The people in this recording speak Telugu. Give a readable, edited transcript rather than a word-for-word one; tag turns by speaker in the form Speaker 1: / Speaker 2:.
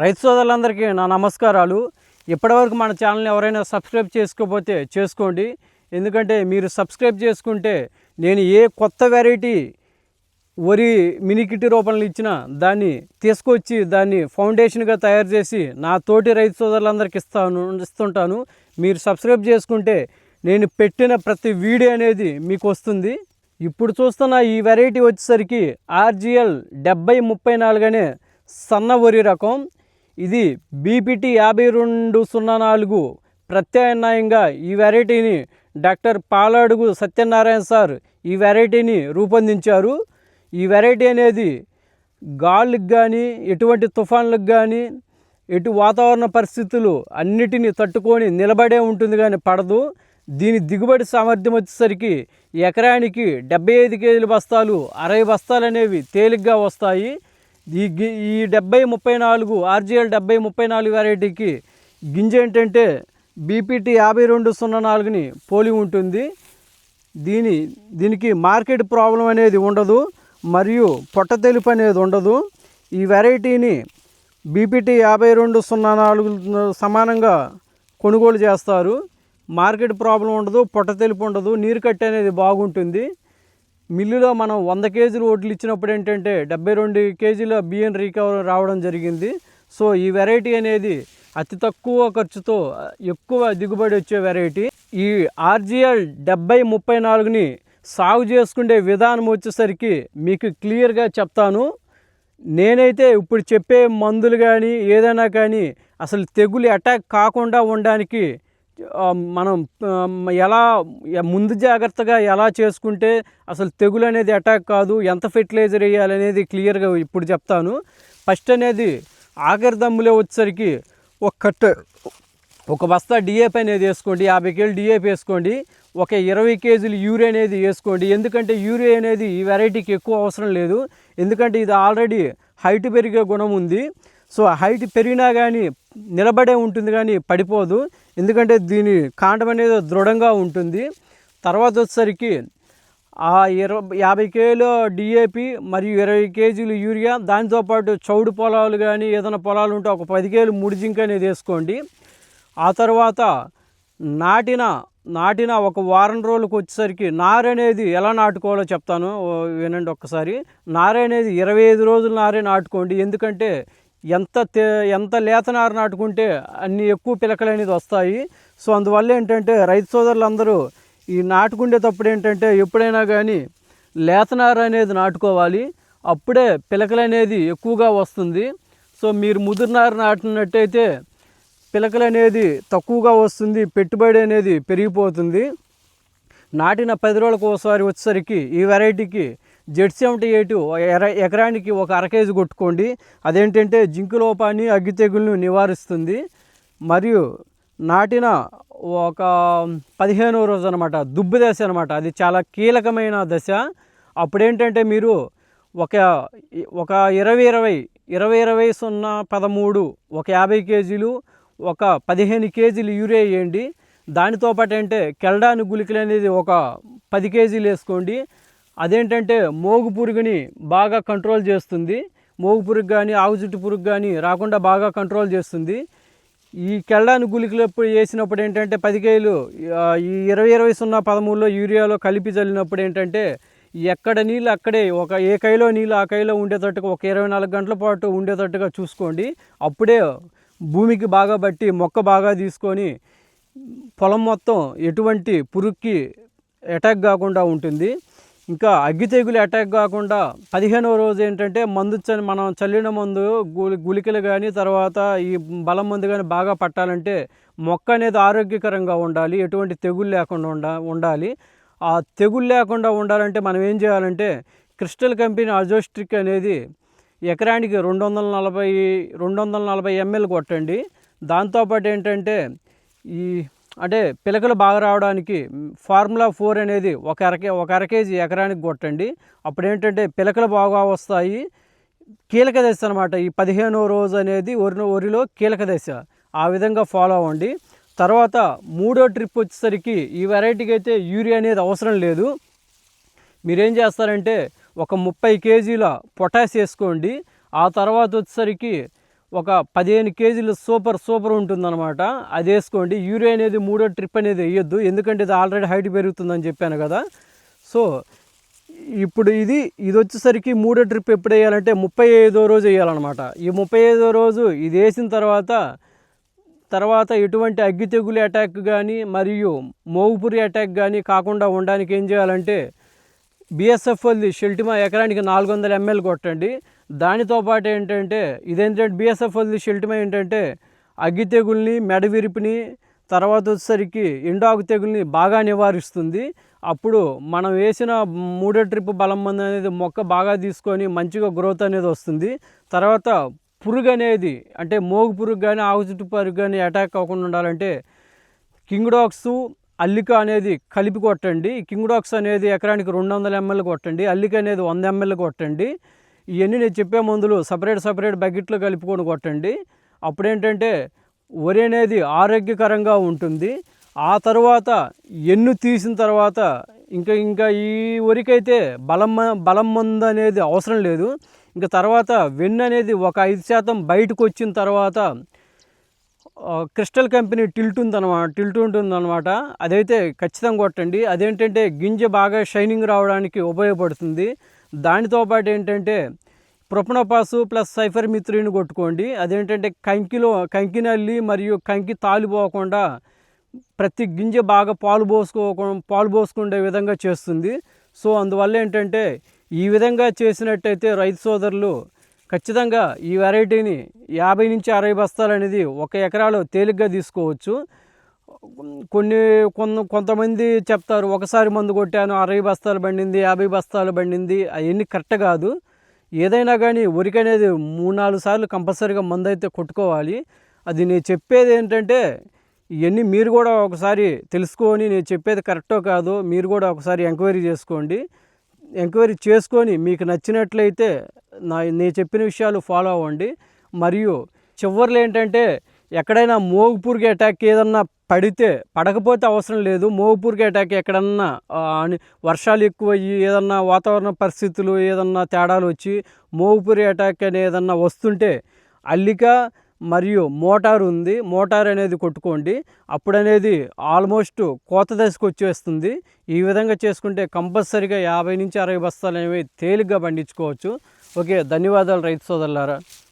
Speaker 1: రైతు సోదరులందరికీ నా నమస్కారాలు. ఇప్పటివరకు మన ఛానల్ని ఎవరైనా సబ్స్క్రైబ్ చేసుకోకపోతే చేసుకోండి. ఎందుకంటే మీరు సబ్స్క్రైబ్ చేసుకుంటే నేను ఏ కొత్త వెరైటీ వరి మినికిటి రూపంలో ఇచ్చినా దాన్ని తీసుకొచ్చి దాన్ని ఫౌండేషన్గా తయారు చేసి నా తోటి రైతు సోదరులందరికీ ఇస్తుంటాను. మీరు సబ్స్క్రైబ్ చేసుకుంటే నేను పెట్టిన ప్రతి వీడియో అనేది మీకు వస్తుంది. ఇప్పుడు చూస్తున్న ఈ వెరైటీ వచ్చేసరికి RGL 7034 అనే సన్న వరి రకం. ఇది BPT 5204 ప్రత్యామ్నాయంగా ఈ వెరైటీని డాక్టర్ పాలాడుగు సత్యనారాయణ సార్ ఈ వెరైటీని రూపొందించారు. ఈ వెరైటీ అనేది గాలులకు కానీ ఎటువంటి తుఫాన్లకు కానీ ఎటు వాతావరణ పరిస్థితులు అన్నిటినీ తట్టుకొని నిలబడే ఉంటుంది కానీ పడదు. దీని దిగుబడి సామర్థ్యం వచ్చేసరికి ఎకరానికి 75 కేజీల బస్తాలు 60 బస్తాలు అనేవి తేలిగ్గా వస్తాయి. ఈ 7034 RGL 7034 వెరైటీకి గింజ ఏంటంటే BPT 5204ని పోలి ఉంటుంది. దీనికి మార్కెట్ ప్రాబ్లం అనేది ఉండదు, మరియు పొట్ట తెలుపు అనేది ఉండదు. ఈ వెరైటీని BPT 5204 సమానంగా కొనుగోలు చేస్తారు. మార్కెట్ ప్రాబ్లం ఉండదు, పొట్ట తెలుపు ఉండదు, నీరు కట్టే అనేది బాగుంటుంది. మిల్లులో మనం 100 కేజీలు వడ్లు ఇచ్చినప్పుడు ఏంటంటే 72 కేజీల బియ్యం రికవర్ రావడం జరిగింది. సో ఈ వెరైటీ అనేది అతి తక్కువ ఖర్చుతో ఎక్కువ దిగుబడి వచ్చే వెరైటీ. ఈ RGL 7034ని సాగు చేసుకునే విధానం వచ్చేసరికి మీకు క్లియర్గా చెప్తాను. నేనైతే ఇప్పుడు చెప్పే మందులు కానీ ఏదైనా కానీ అసలు తెగులు అటాక్ కాకుండా ఉండడానికి మనం ఎలా ముందు జాగ్రత్తగా ఎలా చేసుకుంటే అసలు తెగులు అనేది అటాక్ కాదు, ఎంత ఫెర్టిలైజర్ వేయాలనేది క్లియర్గా ఇప్పుడు చెప్తాను. ఫస్ట్ అనేది ఆఖరి దమ్ములో వచ్చేసరికి ఒక బస్తా DAP అనేది వేసుకోండి. 50 కేజీలు DAP వేసుకోండి. ఒక 20 కేజీలు యూరియా అనేది వేసుకోండి. ఎందుకంటే యూరియా అనేది ఈ వెరైటీకి ఎక్కువ అవసరం లేదు, ఎందుకంటే ఇది ఆల్రెడీ హైట్ పెరిగే గుణం ఉంది. సో హైట్ పెరిగినా కానీ నిలబడే ఉంటుంది కానీ పడిపోదు, ఎందుకంటే దీని కాండం అనేది దృఢంగా ఉంటుంది. తర్వాత వచ్చేసరికి 50 కేజీలు DAP మరియు 20 కేజీలు యూరియా, దాంతోపాటు చౌడు పొలాలు కానీ ఏదైనా పొలాలు ఉంటే ఒక 10 కేజీలు ముడి జింక్ అనేది వేసుకోండి. ఆ తర్వాత నాటిన ఒక వారం రోజులకు వచ్చేసరికి నారు అనేది ఎలా నాటుకోవాలో చెప్తాను, వినండి ఒక్కసారి. నారు అనేది 25 రోజుల నారే నాటుకోండి. ఎందుకంటే ఎంత లేత నారు నాటుకుంటే అన్ని ఎక్కువ పిలకలు అనేది వస్తాయి. సో అందువల్ల ఏంటంటే రైతు సోదరులందరూ ఈ నాటుకుండేటప్పుడు ఏంటంటే ఎప్పుడైనా కానీ లేత నారు అనేది నాటుకోవాలి, అప్పుడే పిలకలు అనేది ఎక్కువగా వస్తుంది. సో మీరు ముదురు నారు నాటినట్టయితే పిలకలు అనేది తక్కువగా వస్తుంది, పెట్టుబడి అనేది పెరిగిపోతుంది. నాటిన 10 రోజులకు ఒకసారి వచ్చేసరికి ఈ వెరైటీకి Z78 ఎకరానికి ఒక 1/2 కేజీ కొట్టుకోండి. అదేంటంటే జింకు లోపాన్ని అగ్గి తెగులను నివారిస్తుంది. మరియు నాటిన ఒక 15వ రోజు అనమాట దుబ్బు దశ అనమాట, అది చాలా కీలకమైన దశ. అప్పుడేంటంటే మీరు ఒక 20-20-0-13 ఒక 50 కేజీలు ఒక 15 కేజీలు యూరియా వేయండి. దానితో పాటు అంటే కెల్డాని గుళికలు అనేది ఒక 10 కేజీలు వేసుకోండి. అదేంటంటే మోగు పురుగుని బాగా కంట్రోల్ చేస్తుంది, మోగు పురుగు కానీ ఆవు చుట్టు పురుగు కానీ రాకుండా బాగా కంట్రోల్ చేస్తుంది. ఈ కెల్డాని గుళికలు ఎప్పుడు వేసినప్పుడు ఏంటంటే 10 కేజీలు ఈ 20-20-0-13లో యూరియాలో కలిపి చల్లినప్పుడు ఏంటంటే ఎక్కడ నీళ్ళు అక్కడే ఏ కైలో నీళ్ళు ఆ కైలో ఉండేటట్టుగా ఒక 24 గంటల పాటు ఉండేటట్టుగా చూసుకోండి. అప్పుడే భూమికి బాగా బట్టి మొక్క బాగా తీసుకొని పొలం మొత్తం ఎటువంటి పురుగుకి అటాక్ కాకుండా ఉంటుంది. ఇంకా అగ్గి తెగులు అటాక్ కాకుండా 15వ రోజు ఏంటంటే మనం చల్లిన మందు గుళికలు కానీ తర్వాత ఈ బలం మందు కానీ బాగా పట్టాలంటే మొక్క అనేది ఆరోగ్యకరంగా ఉండాలి, ఎటువంటి తెగులు లేకుండా ఉండాలి. ఆ తెగులు లేకుండా ఉండాలంటే మనం ఏం చేయాలంటే క్రిస్టల్ కంపెనీ అజోస్ట్రిక్ అనేది ఎకరానికి 240 ml కొట్టండి. దాంతోపాటు ఏంటంటే అంటే పిలకలు బాగా రావడానికి ఫార్ములా 4 అనేది ఒక అర కేజీ ఎకరానికి కొట్టండి. అప్పుడు ఏంటంటే పిలకలు బాగా వస్తాయి. కీలక దశ అనమాట ఈ 15వ రోజు అనేది వరిలో కీలక దశ, ఆ విధంగా ఫాలో అవ్వండి. తర్వాత 3వ ట్రిప్ వచ్చేసరికి ఈ వెరైటీకి అయితే యూరియా అనేది అవసరం లేదు. మీరేం చేస్తారంటే ఒక 30 కేజీల పొటాష్ వేసుకోండి. ఆ తర్వాత వచ్చేసరికి ఒక 15 కేజీలు సూపర్ ఉంటుందన్నమాట. అది వేసుకోండి. యూరియా అనేది 3వ ట్రిప్ అనేది వేయొద్దు, ఎందుకంటే ఇది ఆల్రెడీ హైట్ పెరుగుతుందని చెప్పాను కదా. సో ఇప్పుడు ఇది వచ్చేసరికి 3వ ట్రిప్ ఎప్పుడు వేయాలంటే 35వ రోజు వేయాలన్నమాట. ఈ 35వ రోజు ఇది వేసిన తర్వాత ఎటువంటి అగ్గి తెగులు అటాక్ కానీ మరియు మోగుపురి అటాక్ కానీ కాకుండా ఉండడానికి ఏం చేయాలంటే బిఎస్ఎఫ్ వాళ్ళది షెల్టిమా ఎకరానికి 400 ml కొట్టండి. దానితో పాటు ఏంటంటే ఇదేంటంటే బిఎస్ఎఫ్ వాళ్ళది షెల్టిమా ఏంటంటే అగ్గి తెగుల్ని, మెడ విరిపిని, తర్వాత వచ్చేసరికి ఎండాకు తెగుల్ని బాగా నివారిస్తుంది. అప్పుడు మనం వేసిన 3వ ట్రిప్ బలం మందు అనేది మొక్క బాగా తీసుకొని మంచిగా గ్రోత్ అనేది వస్తుంది. తర్వాత పురుగు అనేది అంటే మోగు పురుగు కానీ ఆకు చుట్టు పురుగు కానీ అటాక్ అవ్వకుండా ఉండాలంటే కింగ్డాక్స్, అల్లిక అనేది కలిపి కొట్టండి. కింగ్డాక్స్ అనేది ఎకరానికి 200 ml కొట్టండి. అల్లిక అనేది 100 ml కొట్టండి. ఇవన్నీ నేను చెప్పే మందులు సపరేట్ బకెట్లో కలుపుకొని కొట్టండి. అప్పుడేంటంటే వరి అనేది ఆరోగ్యకరంగా ఉంటుంది. ఆ తర్వాత ఎన్ను తీసిన తర్వాత ఇంకా ఈ వరికైతే బలం మందు అనేది అవసరం లేదు. ఇంకా తర్వాత వెన్ను అనేది ఒక 5% బయటకు వచ్చిన తర్వాత క్రిస్టల్ కంపెనీ టిల్ట్ ఉంటుందన్నమాట. అదైతే ఖచ్చితంగా కొట్టండి. అదేంటంటే గింజ బాగా షైనింగ్ రావడానికి ఉపయోగపడుతుంది. దానితో పాటు ఏంటంటే ప్రొపనోపాసు ప్లస్ సైఫర్మిత్రిన్ కొట్టుకోండి. అదేంటంటే కంకి నల్లి మరియు కంకి తాలిపోకుండా ప్రతి గింజ బాగా పాలు పోసుకునే విధంగా చేస్తుంది. సో అందువల్ల ఏంటంటే ఈ విధంగా చేసినట్టయితే రైతు సోదరులు ఖచ్చితంగా ఈ వెరైటీని 50 నుంచి 60 బస్తాలు అనేది ఒక ఎకరాలో తేలిగ్గా తీసుకోవచ్చు. కొంతమంది చెప్తారు ఒకసారి మందు కొట్టాను 60 బస్తాలు పండింది, 50 బస్తాలు పండింది. అవన్నీ కరెక్ట్ కాదు. ఏదైనా కానీ వరికి అనేది 3-4 సార్లు కంపల్సరీగా మందు అయితే కొట్టుకోవాలి. అది నేను చెప్పేది ఏంటంటే ఇవన్నీ మీరు కూడా ఒకసారి తెలుసుకొని నేను చెప్పేది కరెక్టో కాదో మీరు కూడా ఒకసారి ఎంక్వైరీ చేసుకోండి. ఎంక్వైరీ చేసుకొని మీకు నచ్చినట్లయితే నేను చెప్పిన విషయాలు ఫాలో అవ్వండి. మరియు చివరిలో ఏంటంటే ఎక్కడైనా మోగుపురుగు అటాక్ ఏదన్నా పడకపోతే అవసరం లేదు. మోగుపురుగు అటాక్ ఎక్కడన్నా వర్షాలు ఎక్కువయ్యి ఏదన్నా వాతావరణ పరిస్థితులు ఏదన్నా తేడాలు వచ్చి మోగుపురుగు అటాక్ అని ఏదన్నా వస్తుంటే అల్లిక మరియు మోటార్ అనేది కొట్టుకోండి. అప్పుడనేది ఆల్మోస్ట్ కోత దశకు వచ్చేస్తుంది. ఈ విధంగా చేసుకుంటే కంపల్సరీగా 50 నుంచి 60 బస్తాలు అనేవి తేలిగ్గా పండించుకోవచ్చు. ఓకే, ధన్యవాదాలు రైతు సోదరులారా.